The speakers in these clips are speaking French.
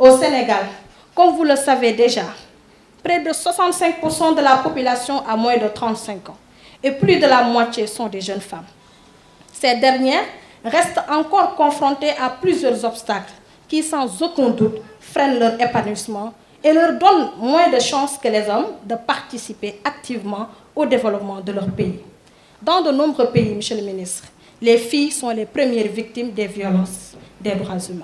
Au Sénégal, comme vous le savez déjà, près de 65% de la population a moins de 35 ans et plus de la moitié sont des jeunes femmes. Ces dernières restent encore confrontées à plusieurs obstacles qui, sans aucun doute, freinent leur épanouissement et leur donnent moins de chances que les hommes de participer activement au développement de leur pays. Dans de nombreux pays, Monsieur le ministre, les filles sont les premières victimes des violences des droits humains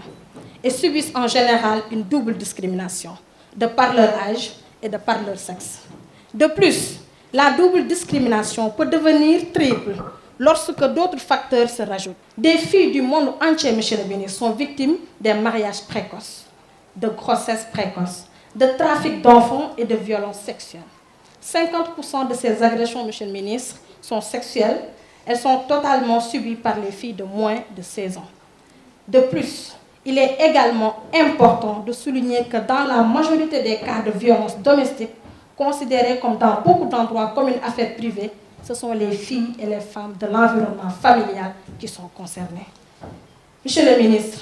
et subissent en général une double discrimination, de par leur âge et de par leur sexe. De plus, la double discrimination peut devenir triple lorsque d'autres facteurs se rajoutent. Des filles du monde entier, Monsieur le ministre, sont victimes des mariages précoces, de grossesses précoces, de trafic d'enfants et de violences sexuelles. 50% de ces agressions, Monsieur le ministre, sont sexuelles. Elles sont totalement subies par les filles de moins de 16 ans. De plus, il est également important de souligner que dans la majorité des cas de violences domestiques, considérées comme dans beaucoup d'endroits comme une affaire privée, ce sont les filles et les femmes de l'environnement familial qui sont concernées. Monsieur le ministre,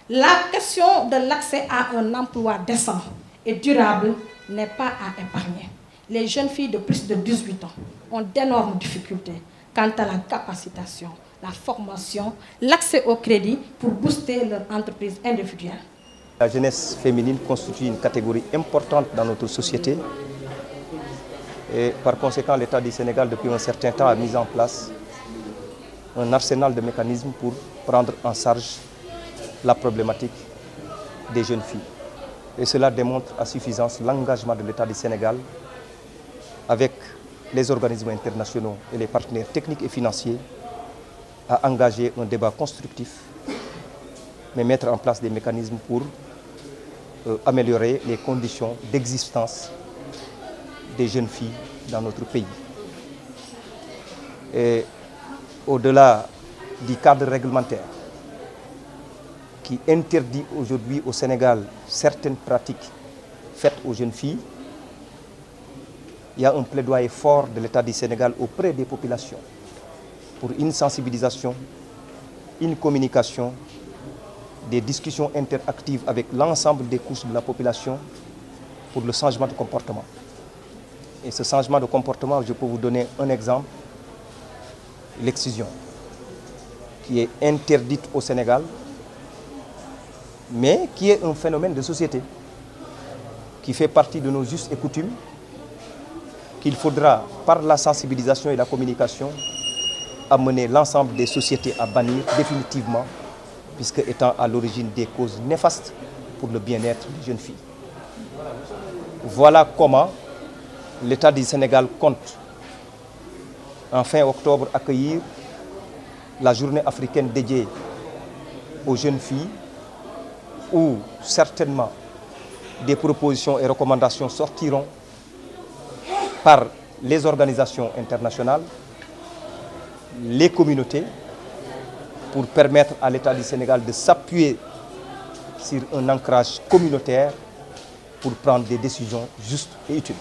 la question de l'accès à un emploi décent et durable n'est pas à épargner. Les jeunes filles de plus de 18 ans ont d'énormes difficultés quant à la capacitation, la formation, l'accès au crédit pour booster leur entreprise individuelle. La jeunesse féminine constitue une catégorie importante dans notre société et par conséquent l'État du Sénégal depuis un certain temps a mis en place un arsenal de mécanismes pour prendre en charge la problématique des jeunes filles. Et cela démontre à suffisance l'engagement de l'État du Sénégal avec les organismes internationaux et les partenaires techniques et financiers à engager un débat constructif, mais mettre en place des mécanismes pour améliorer les conditions d'existence des jeunes filles dans notre pays. Et au-delà du cadre réglementaire qui interdit aujourd'hui au Sénégal certaines pratiques faites aux jeunes filles, il y a un plaidoyer fort de l'État du Sénégal auprès des populations pour une sensibilisation, une communication, des discussions interactives avec l'ensemble des couches de la population pour le changement de comportement. Et ce changement de comportement, je peux vous donner un exemple, l'excision, qui est interdite au Sénégal, mais qui est un phénomène de société, qui fait partie de nos us et coutumes, qu'il faudra, par la sensibilisation et la communication, amener l'ensemble des sociétés à bannir définitivement, puisque étant à l'origine des causes néfastes pour le bien-être des jeunes filles. Voilà comment l'État du Sénégal compte, en fin octobre, accueillir la journée africaine dédiée aux jeunes filles, où certainement des propositions et recommandations sortiront par les organisations internationales, les communautés, pour permettre à l'État du Sénégal de s'appuyer sur un ancrage communautaire pour prendre des décisions justes et utiles.